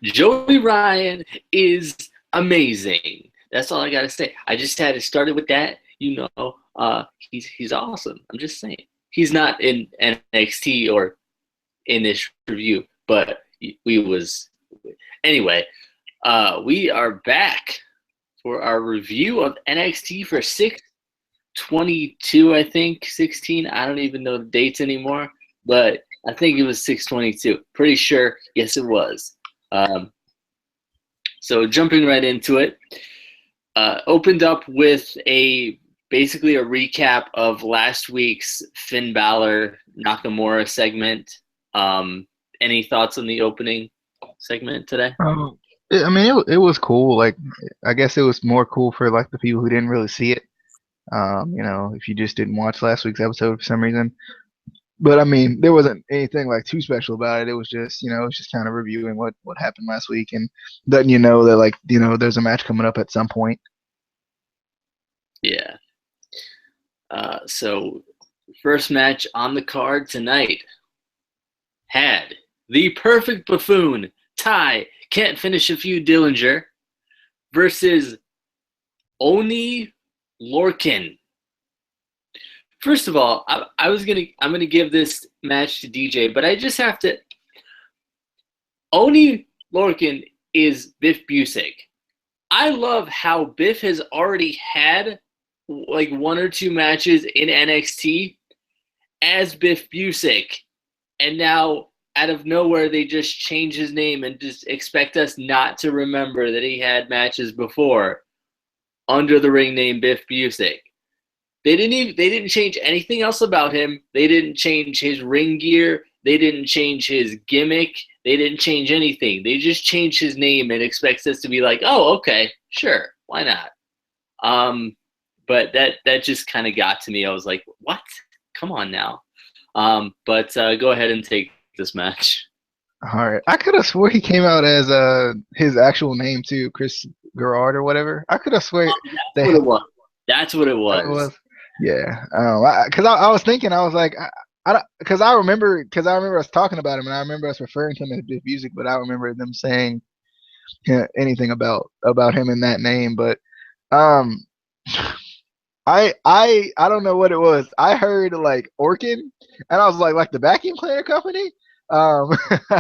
Joey Ryan is amazing. That's all I gotta say. I just had it started with that. He's awesome. I'm just saying. He's not in NXT or in this review, but we was anyway. We are back for our review of NXT for 6/22, I think 16. I don't even know the dates anymore, but I think it was 6/22. Pretty sure. Yes, it was. Um, so jumping right into it, opened up with basically a recap of last week's Finn Balor Nakamura segment. Any thoughts on the opening segment today? I mean, it was cool. Like, I guess it was more cool for like the people who didn't really see it. If you just didn't watch last week's episode for some reason. But I mean, there wasn't anything like too special about it. It was just, it's just kind of reviewing what happened last week and letting you know that like, there's a match coming up at some point. Yeah. So first match on the card tonight had the perfect buffoon, Ty, can't finish a few Dillinger, versus Oni Lorcan. First of all, I'm gonna give this match to DJ, but I just have to. Oni Lorcan is Biff Busick. I love how Biff has already had like one or two matches in NXT as Biff Busick, and now out of nowhere they just change his name and just expect us not to remember that he had matches before under the ring name Biff Busick. They didn't change anything else about him. They didn't change his ring gear. They didn't change his gimmick. They didn't change anything. They just changed his name and expects us to be like, oh, okay, sure, why not? But that just kind of got to me. I was like, what? Come on now. But go ahead and take this match. All right. I could have swore he came out as his actual name too, Chris Gerard or whatever. I could have sworn That's they what had it was. That's what it that was. was. Yeah. Because I was thinking, I was like, because I remember us talking about him, and I remember us referring to him as Biff Music, but I don't remember them saying anything about him in that name. But um, I don't know what it was. I heard like Orkin, and I was like the vacuum cleaner company. I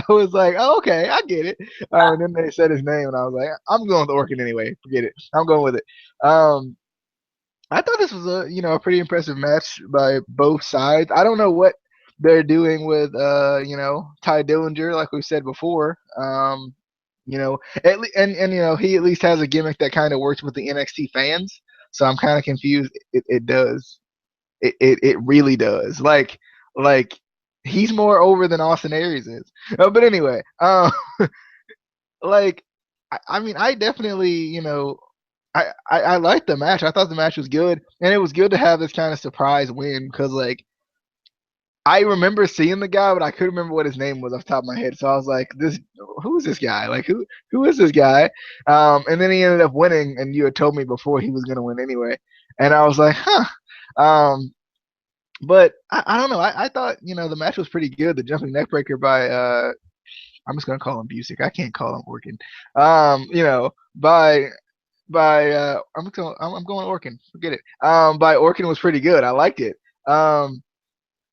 was like, oh, okay, I get it. And then they said his name, and I was like, I'm going with Orkin anyway. Forget it. I'm going with it. Um, I thought this was a pretty impressive match by both sides. I don't know what they're doing with Ty Dillinger, like we said before. And he at least has a gimmick that kind of works with the NXT fans. So I'm kind of confused. It does. It really does. Like he's more over than Austin Aries is. But anyway, like I mean, I definitely I liked the match. I thought the match was good, and it was good to have this kind of surprise win because like I remember seeing the guy, but I couldn't remember what his name was off the top of my head. So I was like, "This, who's this guy? Like, who is this guy?" And then he ended up winning, and you had told me before he was gonna win anyway, and I was like, "Huh." But I don't know. I thought the match was pretty good. The jumping neckbreaker by I'm just gonna call him Busick. I can't call him Orkin. By I'm going Orkin. Forget it. By Orkin was pretty good. I liked it. And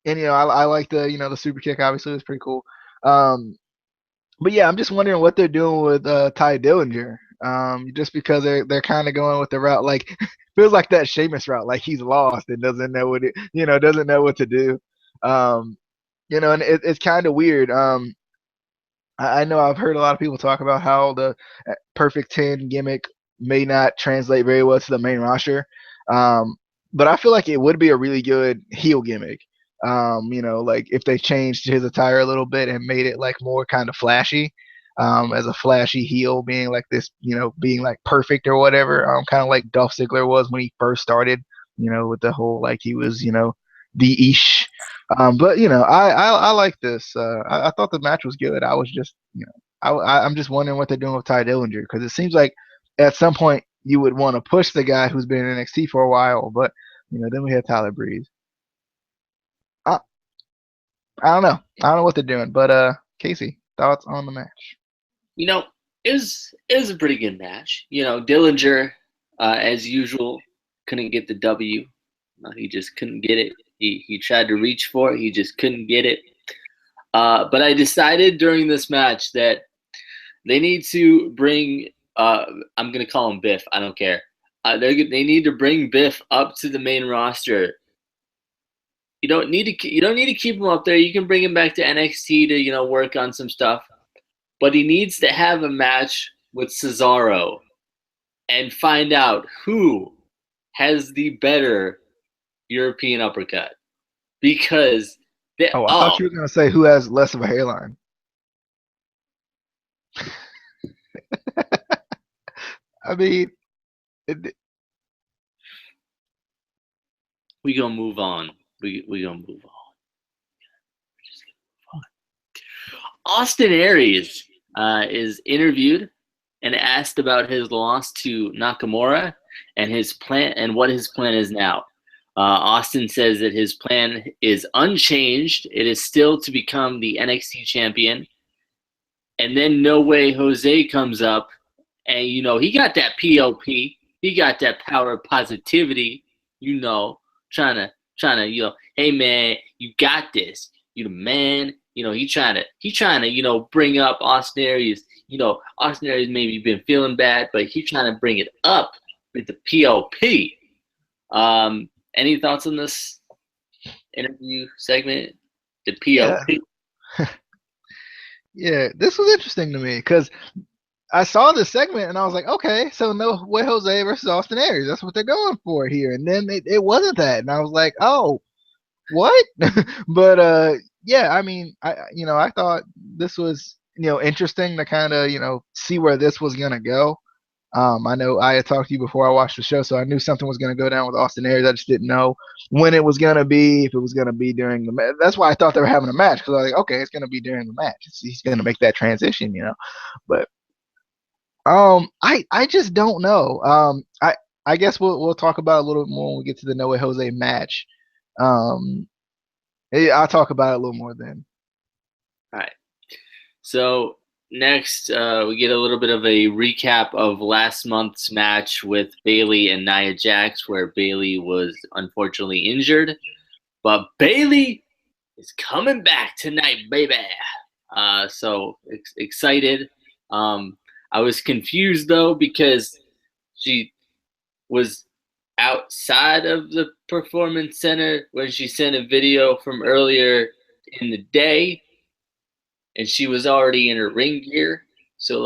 I like the super kick. Obviously, it was pretty cool. Um, but yeah, I'm just wondering what they're doing with Ty Dillinger. Just because they're kind of going with the route like feels like that Sheamus route, like he's lost and doesn't know doesn't know what to do. Um, and it's kind of weird. I know I've heard a lot of people talk about how the Perfect 10 gimmick may not translate very well to the main roster. Um, but I feel like it would be a really good heel gimmick. Like if they changed his attire a little bit and made it like more kind of flashy, as a flashy heel being like this, being like perfect or whatever, kind of like Dolph Ziggler was when he first started, with the whole like he was, the ish. But I like this. I thought the match was good. I was just, I'm just wondering what they're doing with Ty Dillinger because it seems like at some point you would want to push the guy who's been in NXT for a while, but then we had Tyler Breeze. I, I don't know. I don't know what they're doing, but Casey, thoughts on the match? You know, it was a pretty good match. Dillinger, as usual, couldn't get the W. He just couldn't get it. He tried to reach for it. He just couldn't get it. But I decided during this match that they need to bring. I'm gonna call him Biff. I don't care. They need to bring Biff up to the main roster. You don't need to keep him up there. You can bring him back to NXT to work on some stuff. But he needs to have a match with Cesaro and find out who has the better European uppercut. Because they Oh, I thought you were gonna say who has less of a hairline. I mean, we gonna move on. We gonna move on. Austin Aries is interviewed and asked about his loss to Nakamura and his plan and what his plan is now. Austin says that his plan is unchanged. It is still to become the NXT champion. And then No Way Jose comes up, and he got that POP. He got that power of positivity. Trying to hey man, you got this. You the man. He trying to bring up Austin Aries. Austin Aries maybe been feeling bad, but he trying to bring it up with the POP. Any thoughts on this interview segment? The POP. Yeah, this was interesting to me because I saw this segment and I was like, okay, so No Way Jose versus Austin Aries. That's what they're going for here. And then it wasn't that. And I was like, oh, what? But yeah, I mean, I thought this was, interesting to kind of, see where this was going to go. I know I had talked to you before I watched the show, so I knew something was going to go down with Austin Aries. I just didn't know when it was going to be, if it was going to be during the match. That's why I thought they were having a match, because I was like, okay, it's going to be during the match. He's going to make that transition, But I just don't know. I guess we'll talk about it a little more when we get to the No Way Jose match. Um, yeah, I'll talk about it a little more then. All right. So next, we get a little bit of a recap of last month's match with Bayley and Nia Jax, where Bayley was unfortunately injured, but Bayley is coming back tonight, baby. So excited. I was confused though because she was outside of the performance center when she sent a video from earlier in the day, and she was already in her ring gear. So,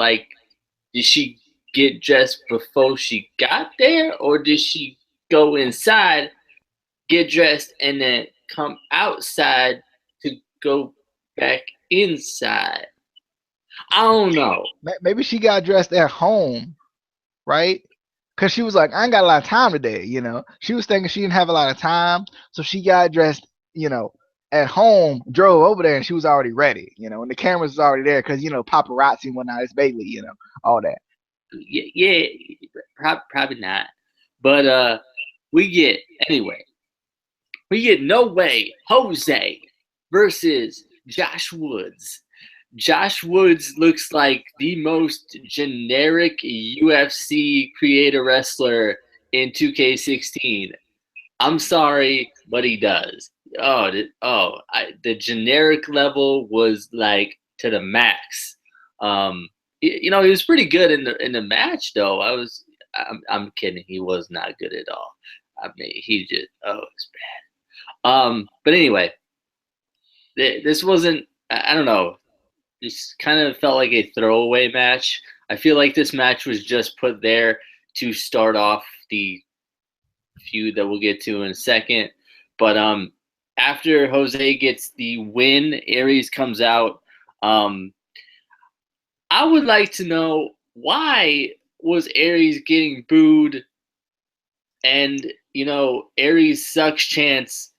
did she get dressed before she got there, or did she go inside, get dressed, and then come outside to go back inside? I don't know. Maybe she got dressed at home, right? Because she was like, I ain't got a lot of time today, She was thinking she didn't have a lot of time, so she got dressed, at home, drove over there, and she was already ready, and the cameras was already there because, paparazzi and whatnot, it's Bayley, all that. Yeah, probably not. But anyway, we get No Way Jose versus Josh Woods. Josh Woods looks like the most generic UFC creator wrestler in 2K16. I'm sorry, but he does. The generic level was like to the max. He was pretty good in the match though. I'm kidding. He was not good at all. I mean, it's bad. But anyway, this wasn't. I don't know. This kind of felt like a throwaway match. I feel like this match was just put there to start off the feud that we'll get to in a second. But after Jose gets the win, Aries comes out. I would like to know, why was Aries getting booed and Aries sucks chance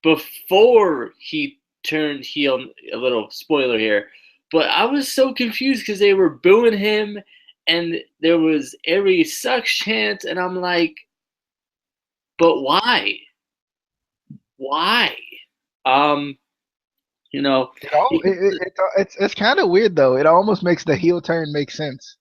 before he turned heel. A little spoiler here, but I was so confused because they were booing him and there was Aries sucks chance, and I'm like, but why? You know, It all he, it's kind of weird though. It almost makes the heel turn make sense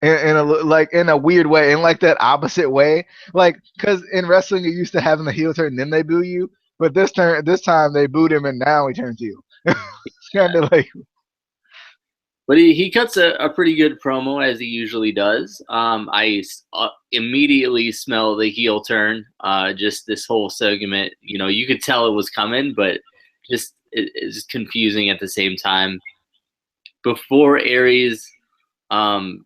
in a like in a weird way, in like that opposite way. Like because in wrestling you're used to having the heel turn, and then they boo you, but this time they booed him, and now he turns heel. It's kind of like but he cuts a pretty good promo as he usually does. I immediately smell the heel turn. Just this whole segment, you know, you could tell it was coming, but just it's confusing at the same time. Before Aries, um,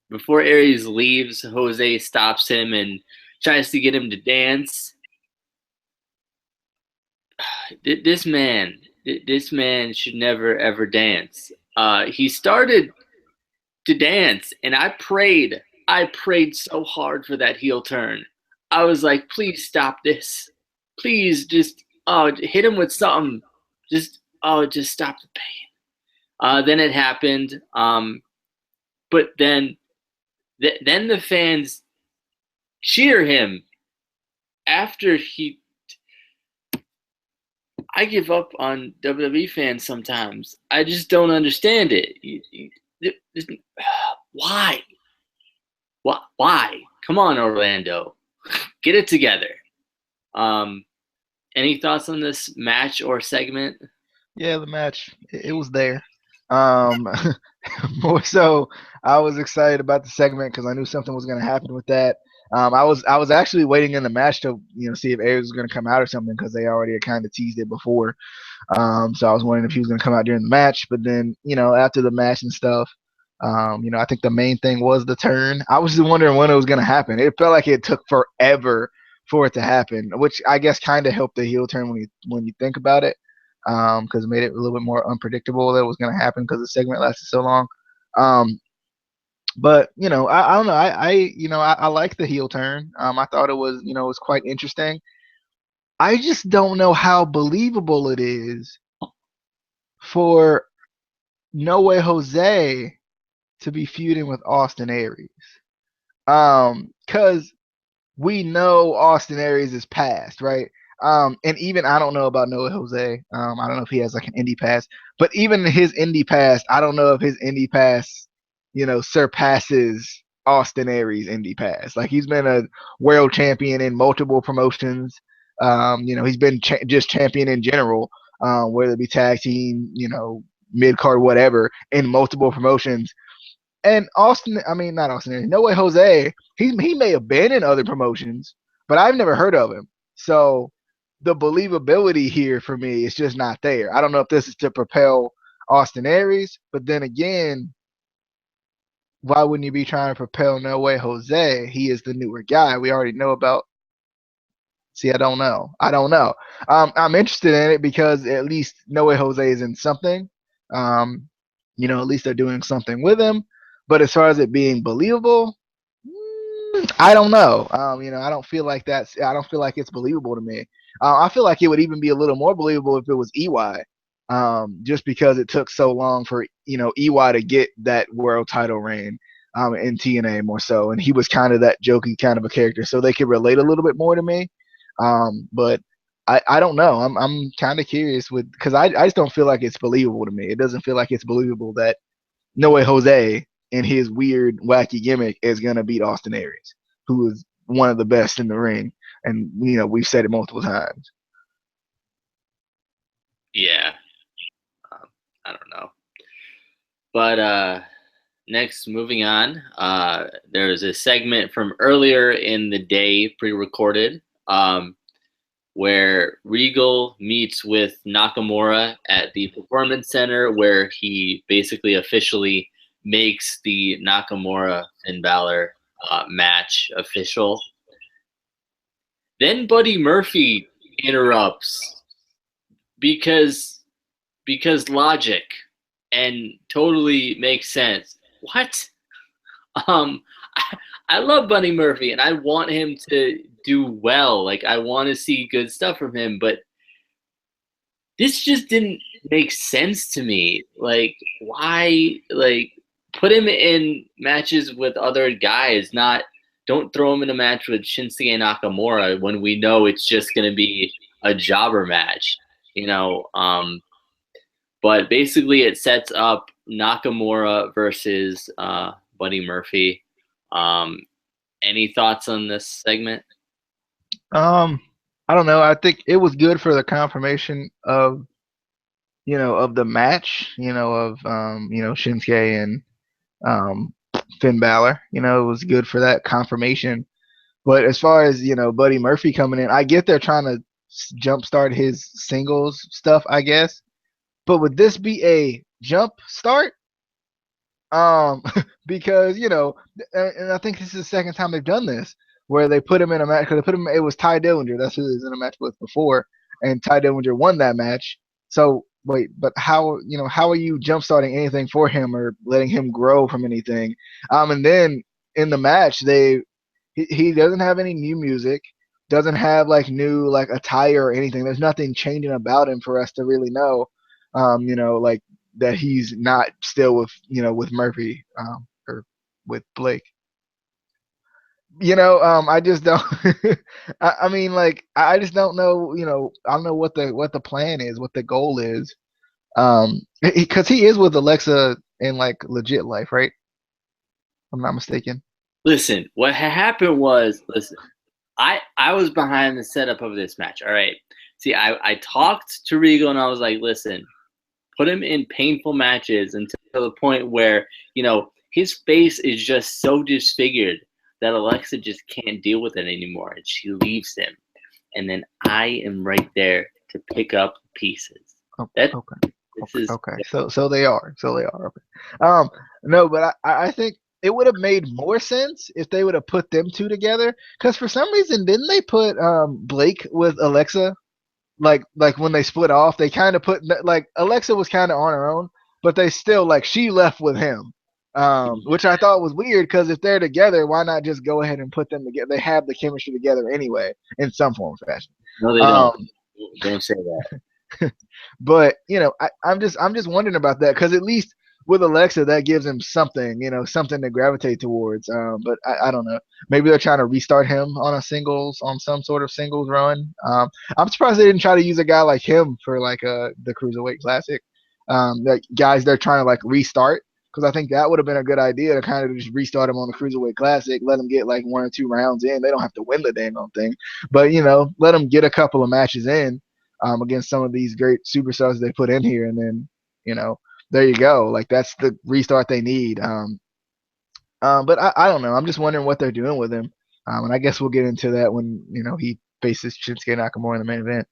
before Aries leaves, Jose stops him and tries to get him to dance. This man should never ever dance. He started to dance, and I prayed so hard for that heel turn. I was like, please stop this. Please just hit him with something. Just stop the pain. Then it happened. But then the fans cheer him after he. I give up on WWE fans sometimes. I just don't understand it. Why? Why? Come on, Orlando, get it together. Um, any thoughts on this match or segment? yeah, the match it was there. Um, more so, I was excited about the segment because I knew something was going to happen with that. I was actually waiting in the match to see if Aries was going to come out or something because they already had kind of teased it before. So I was wondering if he was going to come out during the match. But then, after the match and stuff, I think the main thing was the turn. I was just wondering when it was going to happen. It felt like it took forever for it to happen, which I guess kind of helped the heel turn when you think about it, because it made it a little bit more unpredictable that it was going to happen because the segment lasted so long. Um, but I don't know. I like the heel turn. I thought it was quite interesting. I just don't know how believable it is for No Way Jose to be feuding with Austin Aries. Because we know Austin Aries is past, right? And even I don't know about Noah Jose. I don't know if he has like an indie pass, but even his indie pass, I don't know if his indie pass, surpasses Austin Aries indie pass. Like he's been a world champion in multiple promotions. He's been just champion in general, whether it be tag team, mid card, whatever, in multiple promotions. And not Austin, No Way Jose, he may have been in other promotions, but I've never heard of him. So the believability here for me is just not there. I don't know if this is to propel Austin Aries, but then again, why wouldn't you be trying to propel No Way Jose? He is the newer guy. We already know about. See, I don't know. I don't know. I'm interested in it because at least No Way Jose is in something. Um, at least they're doing something with him. But as far as it being believable, I don't know. I don't feel like that's. I don't feel like it's believable to me. I feel like it would even be a little more believable if it was EY, just because it took so long for EY to get that world title reign in TNA more so, and he was kind of that jokey kind of a character, so they could relate a little bit more to me. But I don't know. I'm kind of curious with because I just don't feel like it's believable to me. It doesn't feel like it's believable that No Way Jose and his weird, wacky gimmick is gonna beat Austin Aries, who is one of the best in the ring, and we've said it multiple times. Yeah, I don't know. But next, moving on, there's a segment from earlier in the day, pre-recorded, where Regal meets with Nakamura at the Performance Center, where he basically officially makes the Nakamura Finn Balor match official. Then Buddy Murphy interrupts because logic and totally makes sense. What? Um, I love Buddy Murphy and I want him to do well. Like I want to see good stuff from him, but this just didn't make sense to me. Like why? Like put him in matches with other guys. Not don't throw him in a match with Shinsuke Nakamura when we know it's just going to be a jobber match. You know, But basically, it sets up Nakamura versus Buddy Murphy. Um, any thoughts on this segment? Um, I don't know. I think it was good for the confirmation of of the match. Of Shinsuke and um Finn Balor. It was good for that confirmation. But as far as Buddy Murphy coming in, I get they're trying to jumpstart his singles stuff, I guess. But would this be a jump start? Um, because and I think this is the second time they've done this where they put him in a match because they put him. It was Ty Dillinger. That's who he was in a match with before, and Ty Dillinger won that match. So wait, but how are you jump starting anything for him or letting him grow from anything? And then in the match he doesn't have any new music, doesn't have like new like attire or anything. There's nothing changing about him for us to really know. Like that he's not still with with Murphy or with Blake. I just don't. I mean, like I just don't know. I don't know what the plan is, what the goal is. Because he is with Alexa in like legit life, right? If I'm not mistaken. Listen, what happened was, listen, I was behind the setup of this match. All right. See, I talked to Regal and I was like, listen, put him in painful matches until the point where, his face is just so disfigured that Alexa just can't deal with it anymore and she leaves him. And then I am right there to pick up the pieces. Oh, That okay. this is Okay. So they are. So they are. Okay. No, but I think it would have made more sense if they would have put them two together. Because for some reason, didn't they put Blake with Alexa? Like when they split off, they kind of put like Alexa was kind of on her own, but they still like she left with him, which I thought was weird because if they're together, why not just go ahead and put them together? They have the chemistry together anyway in some form or fashion. no, they don't. Um, Don't say that. but I'm just wondering about that because at least with Alexa that gives him something, something to gravitate towards. But I don't know. Maybe they're trying to restart him on some sort of singles run. I'm surprised they didn't try to use a guy like him for like the Cruiserweight Classic. Like guys they're trying to like restart because I think that would have been a good idea to kind of just restart him on the Cruiserweight Classic, let them get like 1 or 2 rounds in. They don't have to win the dang on thing, but let them get a couple of matches in against some of these great superstars they put in here, and then there you go. Like that's the restart they need. But I don't know. I'm just wondering what they're doing with him, and I guess we'll get into that when he faces Shinsuke Nakamura in the main event,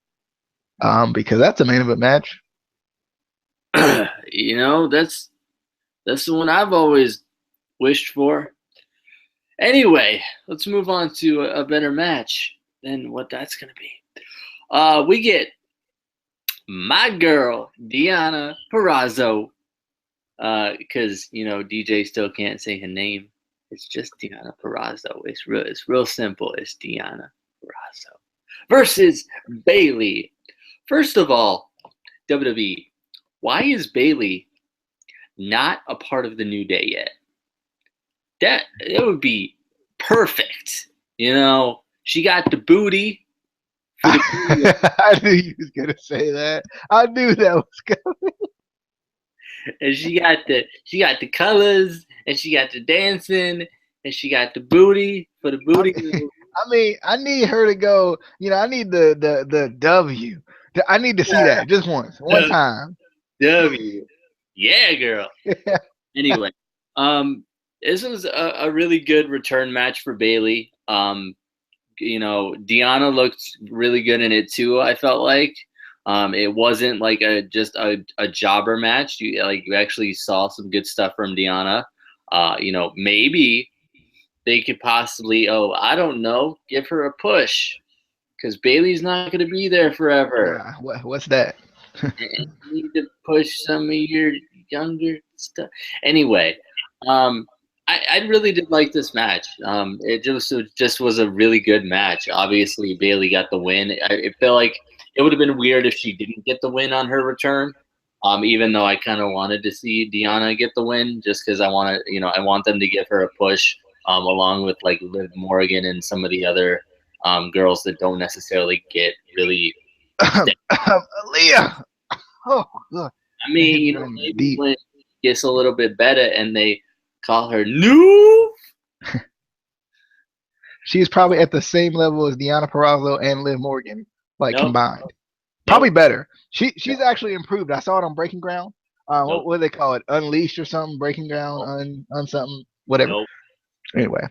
because that's a main event match. That's the one I've always wished for. Anyway, let's move on to a better match than what that's gonna be. We get my girl Deonna Purrazzo, because DJ still can't say her name. It's just Deonna Purrazzo. It's real simple. It's Deonna Purrazzo versus Bayley. First of all, WWE, why is Bayley not a part of the New Day yet? That it would be perfect. She got the booty. I knew you was gonna say that. I knew that was coming. And she got the colors, and she got the dancing, and she got the booty for the booty. I need her to go. I need the W. I need to see that just one time. W, yeah, girl. Anyway, this was a really good return match for Bayley. Deonna looked really good in it too. I felt like it wasn't like just a jobber match. You actually saw some good stuff from Deonna. Maybe they could possibly, I don't know, give her a push because Bayley's not going to be there forever. What's that? And you need to push some of your younger stuff. Anyway, I really did like this match. It just was a really good match. Obviously, Bayley got the win. It felt like it would have been weird if she didn't get the win on her return. Even though I kind of wanted to see Deonna get the win, just because I want them to give her a push, along with like Liv Morgan and some of the other girls that don't necessarily get really. Aaliyah. Oh, look. I That mean, hit you know, run maybe deep. when it gets a little bit better and they call her new. She's probably at the same level as Deanna Purrazzo and Liv Morgan, like Nope, combined. Probably nope, better. She's nope, actually improved. I saw it on Breaking Ground. nope, What do they call it? Unleashed or something? Breaking Ground nope, on something. Whatever. nope, Anyway,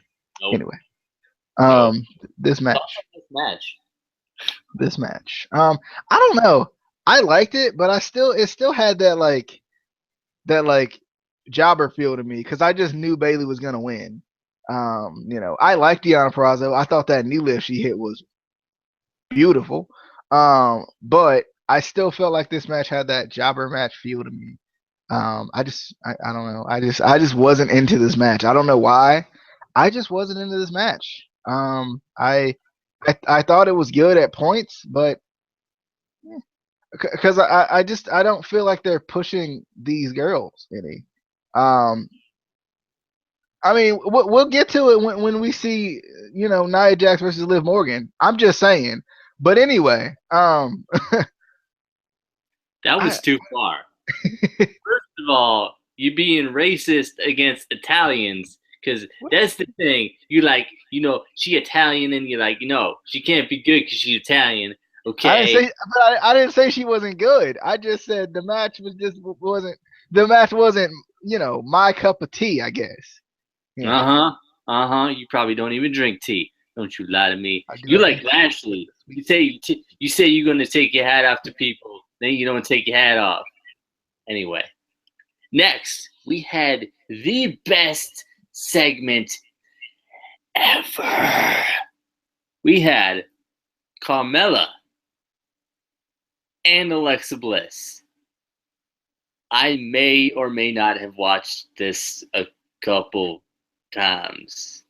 nope, anyway. nope. This Talk match, about this match. this match. I don't know. I liked it, but it still had that jobber feel to me because I just knew Bailey was gonna win. I liked Deanna Purrazzo. I thought that knee lift she hit was beautiful. But I still felt like this match had that jobber match feel to me. I don't know. I just wasn't into this match. I don't know why. I just wasn't into this match. I thought it was good at points, but because I don't feel like they're pushing these girls any. Um, I mean, we'll get to it when we see Nia Jax versus Liv Morgan. I'm just saying. But anyway, That I was too far. First of all, you being racist against Italians, because that's the thing. You like, she Italian, and you're like, she can't be good because she's Italian. I didn't Okay. say, but I didn't say she wasn't good. I just said the match wasn't the match wasn't my cup of tea. I guess. Uh huh. Uh huh. You probably don't even drink tea. Don't you lie to me. I do You have like pink with Lashley. the sweet You say tea. you say you're gonna take your hat off to people, then you don't take your hat off. Anyway, next we had the best segment ever. We had Carmella and Alexa Bliss. I may or may not have watched this a couple times.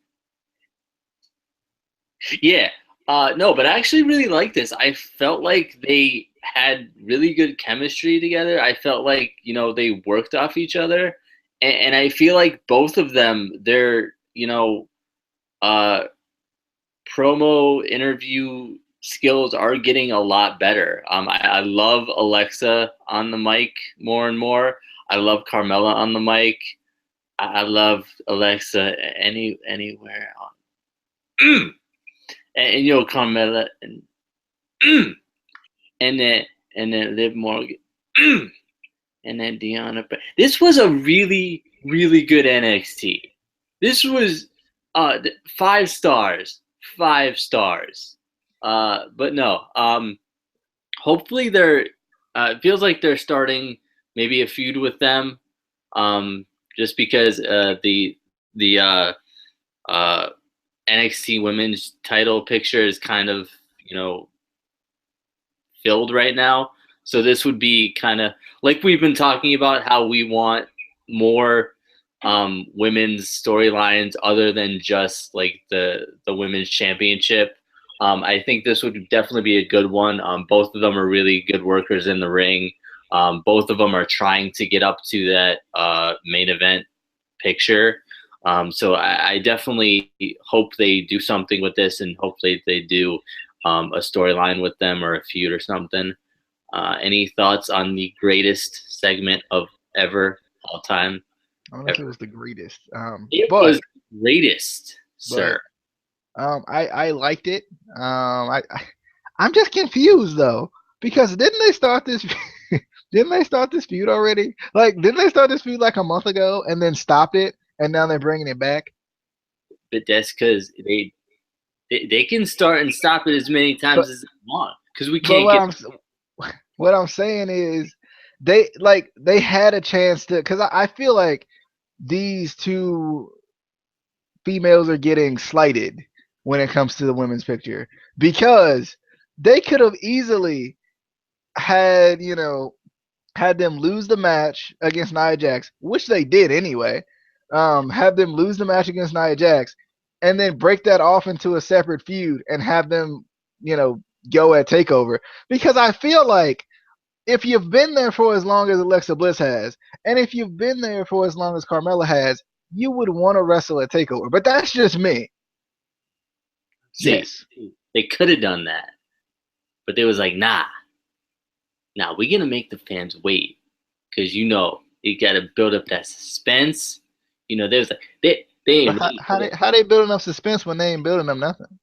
Yeah. No, but I actually really like this. I felt like they had really good chemistry together. I felt like, they worked off each other. And I feel like both of them, their, uh, promo interview skills are getting a lot better. I love Alexa on the mic more and more. I love Carmella on the mic. I love Alexa anywhere. Mm. And Carmella and mm. and then Liv Morgan mm. and then Deanna. But this was a really really good NXT. This was 5 stars, 5 stars. But no, hopefully they're. It feels like they're starting maybe a feud with them. Just because the uh, NXT Women's title picture is kind of filled right now. So this would be kind of like we've been talking about how we want more women's storylines other than just like the women's championship. I think this would definitely be a good one. Both of them are really good workers in the ring. Both of them are trying to get up to that main event picture. So I definitely hope they do something with this, and hopefully they do a storyline with them or a feud or something. Any thoughts on the greatest segment of ever, all time, I don't know if it ever? was the greatest. It But was greatest, but sir. I liked it. I'm just confused though because didn't they start this? Didn't they start this feud already? Like, didn't they start this feud like a month ago and then stopped it and now they're bringing it back? But that's because they can start and stop it as many But times as they want because we but can't get. what I'm saying is they had a chance to because I feel like these two females are getting slighted when it comes to the women's picture because they could have easily had had them lose the match against Nia Jax, which they did anyway. Have them lose the match against Nia Jax, and then break that off into a separate feud and have them, go at Takeover. Because I feel like if you've been there for as long as Alexa Bliss has, and if you've been there for as long as Carmella has, you would want to wrestle at Takeover. But that's just me. See, Yes. they could have done that, but they was like, nah, we're gonna make the fans wait because you got to build up that suspense. There's like they But ain't how ready for how that. they how they building up suspense when they ain't building up nothing?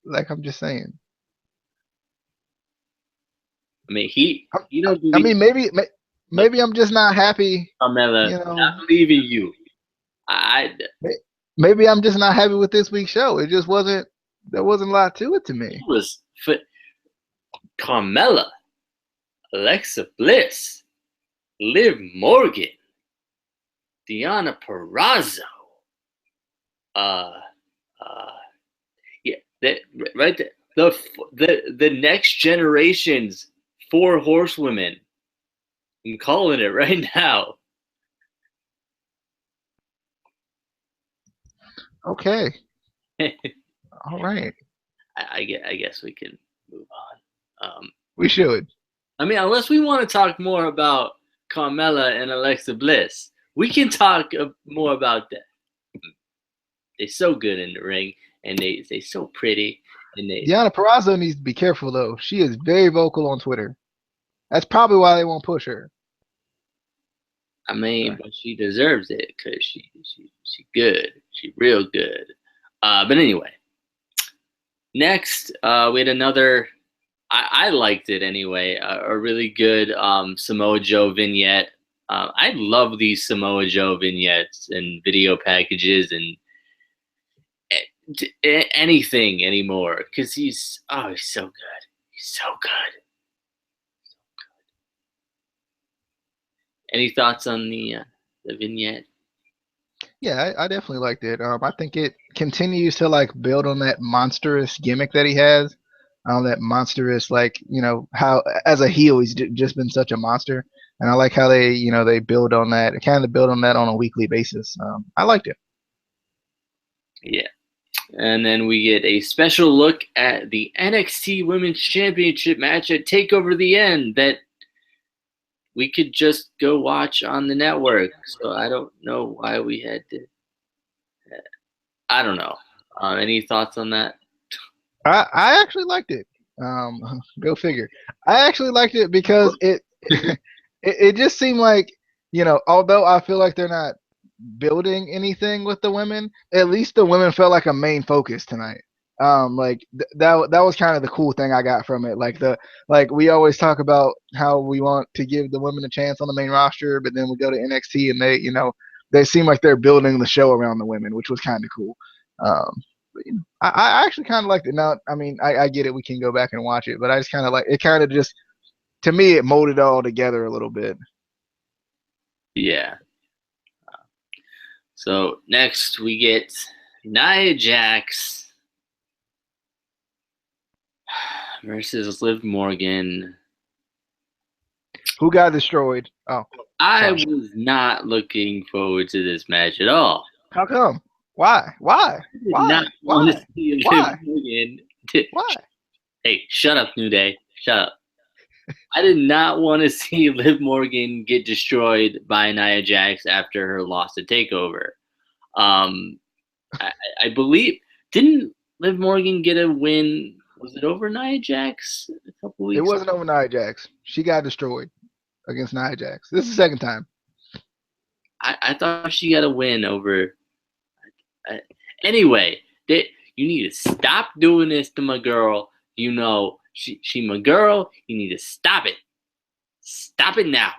Like I'm just saying. I mean, I, he don't I believe mean, maybe I'm just not happy. Carmella. You Not know, believing you. I maybe I'm just not happy with this week's show. It just wasn't. There wasn't a lot to it to it me. was for Carmella, Alexa Bliss, Liv Morgan, Deanna Perrazzo. Uh, uh, yeah, that right there. The next generation's four horsewomen. I'm calling it right now. Okay, all right, I guess we can move on. we should. I mean, unless we want to talk more about Carmella and Alexa Bliss, we can talk more about that. They're so good in the ring, and they so pretty, and they. Deanna Perrazzo needs to be careful though. She is very vocal on Twitter. That's probably why they won't push her. I mean, Sorry. but she deserves it because she good. She real good. But anyway, next we had another. I liked it anyway. A really good Samoa Joe vignette. I love these Samoa Joe vignettes and video packages and anything anymore because he's so good. He's so good. Any thoughts on the vignette? Yeah, I definitely liked it. I think it continues to like build on that monstrous gimmick that he has. That monstrous, like how as a heel he's just been such a monster, and I like how they build on that, kind of build on that on a weekly basis. I liked it. Yeah. And then we get a special look at the NXT Women's Championship match at Takeover the End that we could just go watch on the network. So I don't know why we had to. I don't know. Any thoughts on that? I actually liked it. Go figure. I actually liked it because it just seemed like although I feel like they're not building anything with the women, at least the women felt like a main focus tonight. Like that was kind of the cool thing I got from it. Like we always talk about how we want to give the women a chance on the main roster, but then we go to NXT and they seem like they're building the show around the women, which was kind of cool. But, I actually kind of liked it. Now, I mean, I get it. We can go back and watch it, but I just kind of like it. Kind of just to me, it molded it all together a little bit. Yeah. So next we get Nia Jax versus Liv Morgan. Who got destroyed? Oh, I sorry. was not looking forward to this match at all. How come? Why? Why? I did not Why? want to Why? see Liv Why? Morgan. Why? Hey, shut up, New Day. Shut up. I did not want to see Liv Morgan get destroyed by Nia Jax after her loss to Takeover. Um, I believe didn't Liv Morgan get a win? Was it over Nia Jax a couple It weeks? wasn't over Nia Jax. She got destroyed against Nia Jax. This is the second time. I thought she got a win over. Uh, anyway, you need to stop doing this to my girl. She my girl. You need to stop it. Stop it now.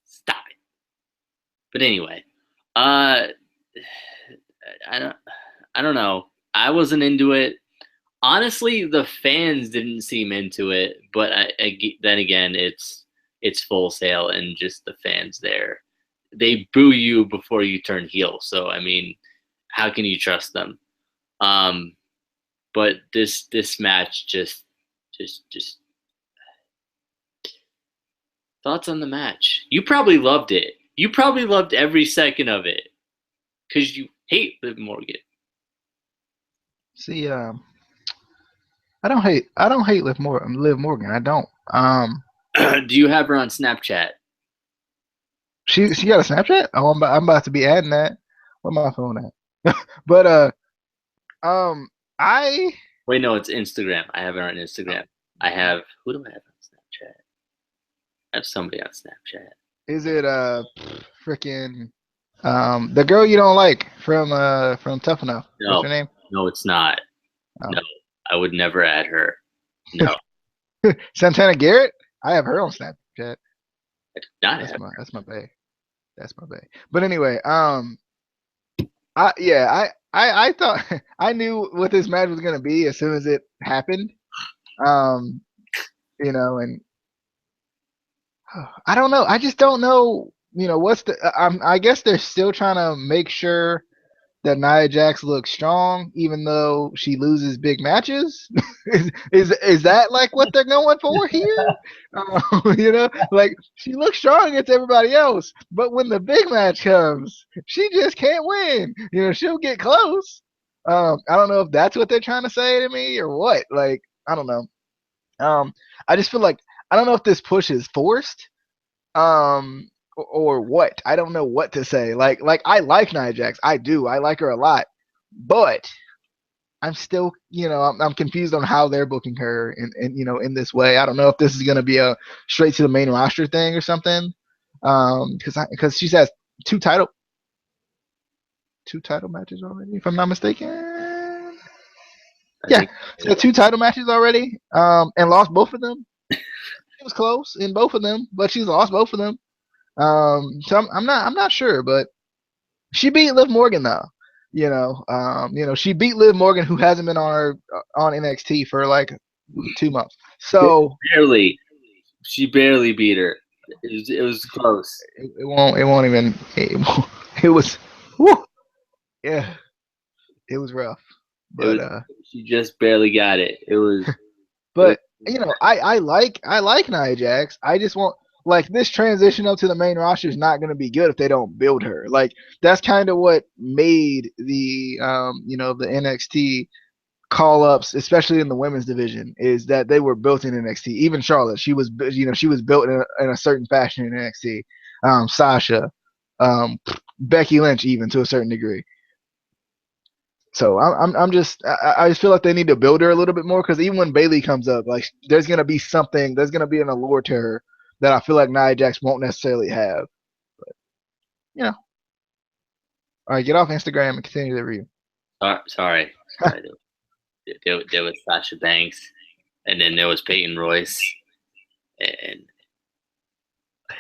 Stop it. But anyway, uh, I don't know. I wasn't into it. Honestly, the fans didn't seem into it, but then again, it's Full Sail and just the fans there. They boo you before you turn heel, so I mean, how can you trust them? Um, but this match just thoughts on the match. You probably loved it. You probably loved every second of it because you hate Liv Morgan. See, I don't hate Liv Morgan. I don't. Do you have her on Snapchat? She got a Snapchat. Oh, I'm about to be adding that. Where my phone at? But um, I Wait, no, it's Instagram. I have her on Instagram. I have who do I have on Snapchat? I have somebody on Snapchat. Is it freaking the girl you don't like from Tough Enough? What's No, her name? no, it's not. Oh. No, I would never add her. No, Santana Garrett? I have her on Snapchat. I did not That's have my bae. That's my bae. But anyway, I thought I knew what this match was gonna be as soon as it happened. Um, and I don't know. I just don't know. What's the? I guess they're still trying to make sure that Nia Jax looks strong, even though she loses big matches. is that like what they're going for here? Like she looks strong against everybody else, but when the big match comes, she just can't win. She'll get close. I don't know if that's what they're trying to say to me or what. Like I don't know. I just feel like I don't know if this push is forced or what. I don't know what to say. Like I like Nia Jax. I do. I like her a lot. But I'm still, I'm confused on how they're booking her in this way. I don't know if this is going to be a straight to the main roster thing or something. Because she's had two title matches already, if I'm not mistaken. I Yeah, think she's had two title matches already. And lost both of them. She was close in both of them, but she's lost both of them. So I'm not sure, but she beat Liv Morgan though. She beat Liv Morgan, who hasn't been on NXT for like 2 months. So barely. She barely beat her. It was close. it won't even it was whew, yeah, it was rough. It But was. She just barely got it. It was. It was but I like Nia Jax. I just want like this transition up to the main roster is not going to be good if they don't build her. Like that's kind of what made the NXT call ups, especially in the women's division, is that they were built in NXT. Even Charlotte, she was built in a certain fashion in NXT. Sasha, Becky Lynch, even to a certain degree. So I just feel like they need to build her a little bit more because even when Bailey comes up, like there's gonna be something, there's gonna be an allure to her that I feel like Nia Jax won't necessarily have. You know, all right, get off Instagram and continue the review. sorry. There was Sasha Banks, and then there was Peyton Royce, and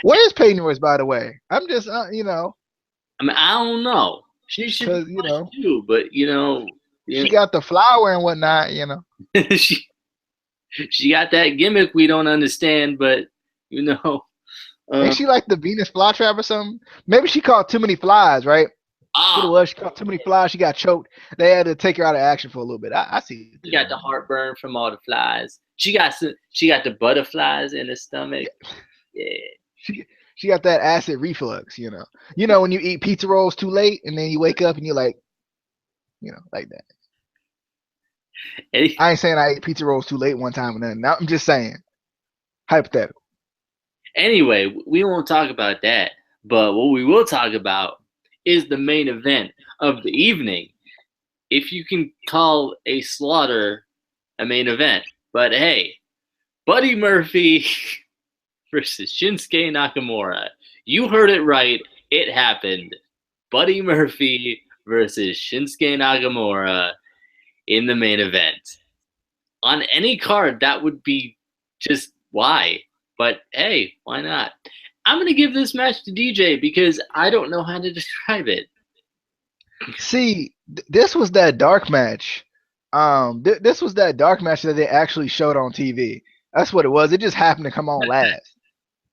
Where is Peyton Royce, by the way? I'm just, I mean I don't know. She should be because pushed too, but she got the flower and whatnot. she she got that gimmick we don't understand, but you know, Ain't uh, she like the Venus flytrap or something? Maybe she caught too many flies, right? What it ah, was, she caught too many flies. She got choked. They had to take her out of action for a little bit. I see what she they're got the doing. heartburn from all the flies. She got the butterflies in her stomach. Yeah, She she got that acid reflux. When you eat pizza rolls too late and then you wake up and you're like, like that. Any- I ain't saying I ate pizza rolls too late one time and then. Now I'm just saying hypothetical. anyway, we won't talk about that. But what we will talk about is the main event of the evening, if you can call a slaughter a main event. But hey, Buddy Murphy versus Shinsuke Nakamura. You heard it right. It happened. Buddy Murphy versus Shinsuke Nakamura in the main event. On any card, that would be just why. But hey, why not? I'm going to give this match to DJ because I don't know how to describe it. See, this was that dark match. This was that dark match that they actually showed on TV. That's what it was. It just happened to come on last.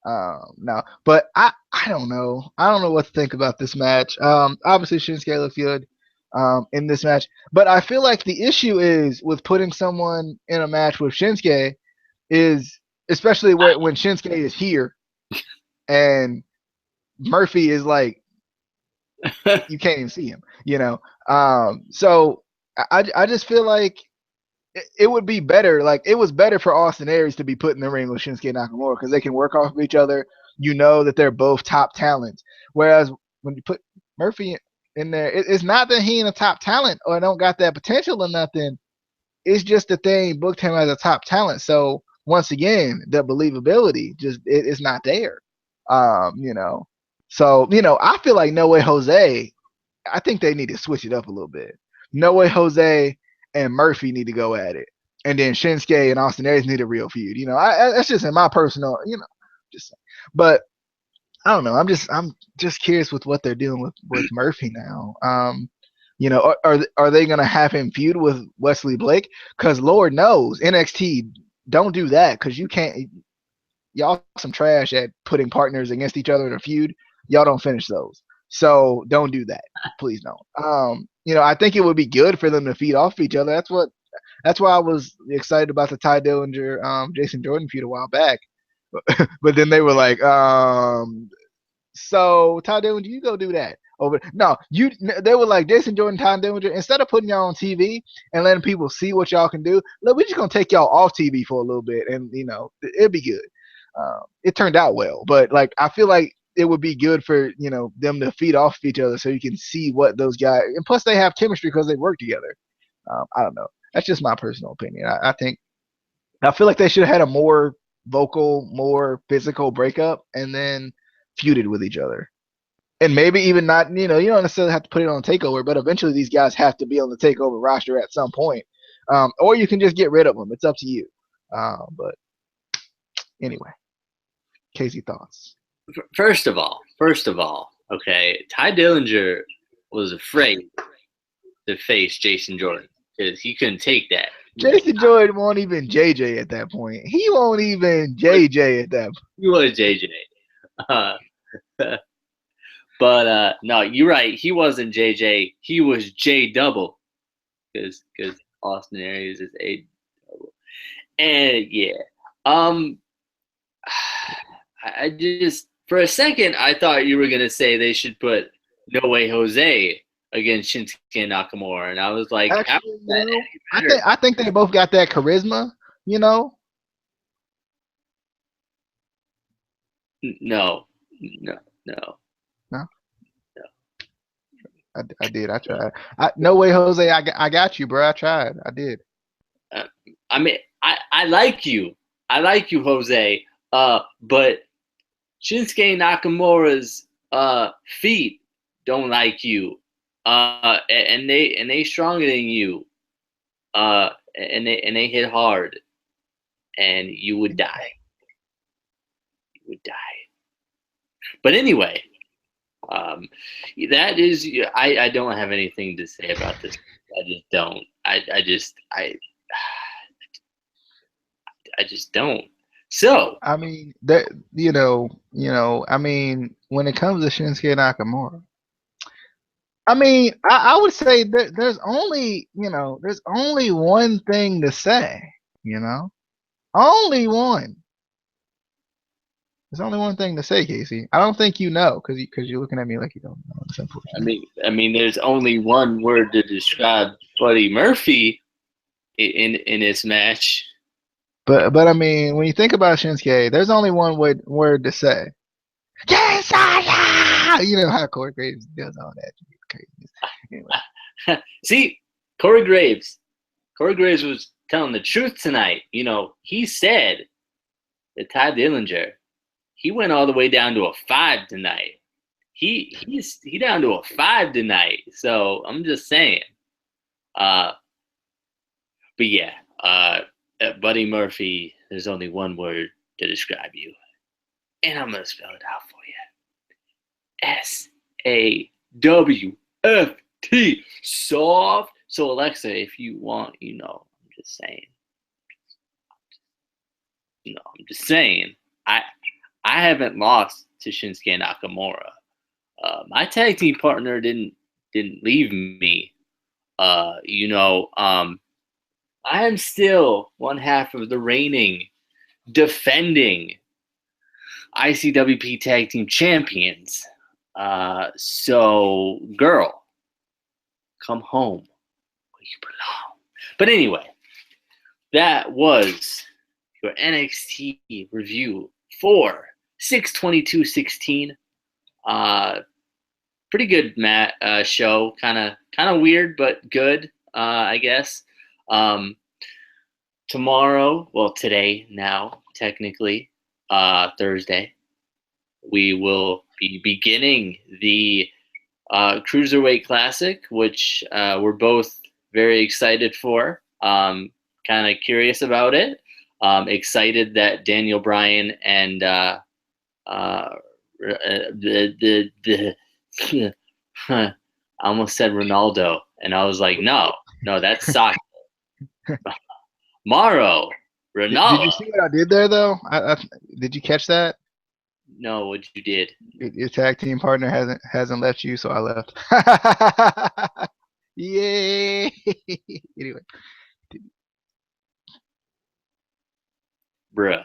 No, but I don't know. I don't know what to think about this match. Obviously Shinsuke looked good in this match, but I feel like the issue is with putting someone in a match with Shinsuke is especially when Shinsuke is here and Murphy is like you can't even see him. So I just feel like it would be better. Like it was better for Austin Aries to be put in the ring with Shinsuke Nakamura because they can work off of each other. You know that they're both top talents. Whereas when you put Murphy in there, it's not that he ain't a top talent or don't got that potential or nothing. It's just that they booked him as a top talent. So once again, the believability just it's not there. You know, so I feel like No Way Jose. I think they need to switch it up a little bit. No Way Jose and Murphy need to go at it, and then Shinsuke and Austin Aries need a real feud. That's just in my personal, just. But I don't know. I'm just curious with what they're doing with Murphy now. Are they gonna have him feud with Wesley Blake? Because Lord knows NXT don't do that because you can't. Y'all some trash at putting partners against each other in a feud. Y'all don't finish those. So don't do that. Please don't. I think it would be good for them to feed off each other. That's why I was excited about the Ty Dillinger Jason Jordan feud a while back. But then they were like, so Ty Dillinger, you go do that. Over no, they were like Jason Jordan, Ty Dillinger. Instead of putting y'all on TV and letting people see what y'all can do, look, we're just gonna take y'all off TV for a little bit, and it'd be good. It turned out well, but like I feel like it would be good for them to feed off each other so you can see what those guys, and plus they have chemistry because they work together. I don't know. That's just my personal opinion. I feel like they should have had a more vocal, more physical breakup, and then feuded with each other. And maybe even not, you don't necessarily have to put it on Takeover, but eventually these guys have to be on the Takeover roster at some point. Or you can just get rid of them. It's up to you. But anyway, Casey, thoughts? First of all, okay, Ty Dillinger was afraid to face Jason Jordan because he couldn't take that. Jason Jordan won't even JJ at that point. He won't even JJ at that point. He was JJ. But no, you're right. He wasn't JJ. He was J double because Austin Aries is A double. And yeah, I just for a second I thought you were gonna say they should put No Way Jose against Shinsuke Nakamura, and I was like, actually, I think they both got that charisma, No. I did. I tried. No Way Jose. I got you, bro. I tried. I did. I mean, I like you. I like you, Jose. But Shinsuke Nakamura's feet don't like you. And they stronger than you. And they hit hard, and you would die. You would die. But anyway, that is. I don't have anything to say about this. I just don't. I just don't. So I mean that I mean when it comes to Shinsuke Nakamura, I mean I would say that there's only one thing to say, only one. There's only one thing to say, Casey. I don't think because you're looking at me like you don't know. It's unfortunate. I mean, there's only one word to describe Buddy Murphy in this match. But I mean, when you think about Shinsuke, there's only one word to say. Yes, you know how Corey Graves does all that. Anyway. See, Corey Graves was telling the truth tonight. He said that Ty Dillinger, he went all the way down to a 5 tonight. He's down to a 5 tonight. So I'm just saying. But yeah, Buddy Murphy, there's only one word to describe you. And I'm going to spell it out for you. SAWFT. Soft. So, Alexa, if you want, I'm just saying. I'm just saying. I haven't lost to Shinsuke Nakamura. My tag team partner didn't leave me. I am still one half of the reigning, defending ICWP Tag Team Champions. So, girl, come home where you belong. But anyway, that was your NXT review for 6/22/16. Pretty good show. Kind of weird, but good, I guess. tomorrow, well, today now, technically, Thursday, we will be beginning the Cruiserweight Classic, which we're both very excited for. Kind of curious about it. Excited that Daniel Bryan and the I almost said Ronaldo, and I was like, no, that's soccer. Mauro, Did Ronaldo. you see what I did there though? Did you catch that? No, what you did. Your tag team partner hasn't left you, so I left. Yay! Anyway, Bruh.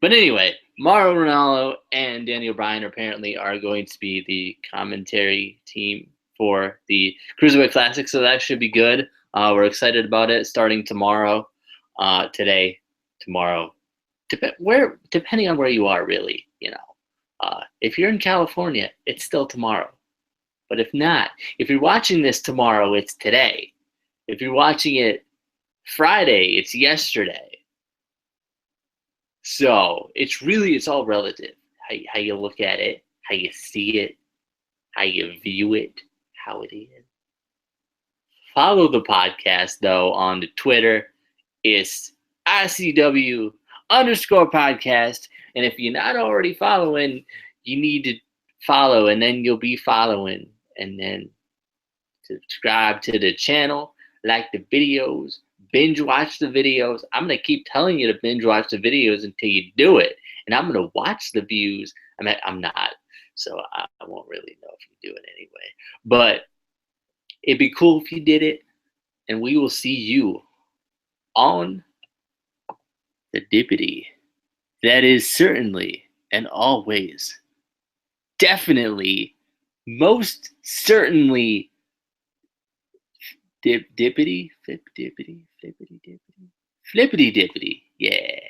But anyway, Mauro Ronaldo and Daniel Bryan apparently are going to be the commentary team for the Cruiserweight Classic, so that should be good. We're excited about it starting tomorrow, today, tomorrow, depending on where you are, really. If you're in California, it's still tomorrow. But if not, if you're watching this tomorrow, it's today. If you're watching it Friday, it's yesterday. So it's all relative. How you look at it, how you see it, how you view it, how it is. Follow the podcast though on the Twitter. It's ICW_podcast. And if you're not already following, you need to follow, and then you'll be following, and then subscribe to the channel, like the videos, binge watch the videos. I'm going to keep telling you to binge watch the videos until you do it. And I'm going to watch the views. I'm not, so I won't really know if you do it anyway. But it'd be cool if you did it. And we will see you on the Dippity. That is certainly and always, definitely, most certainly dippity, flip dippity, flippity dippity, flippity dippity. Yeah.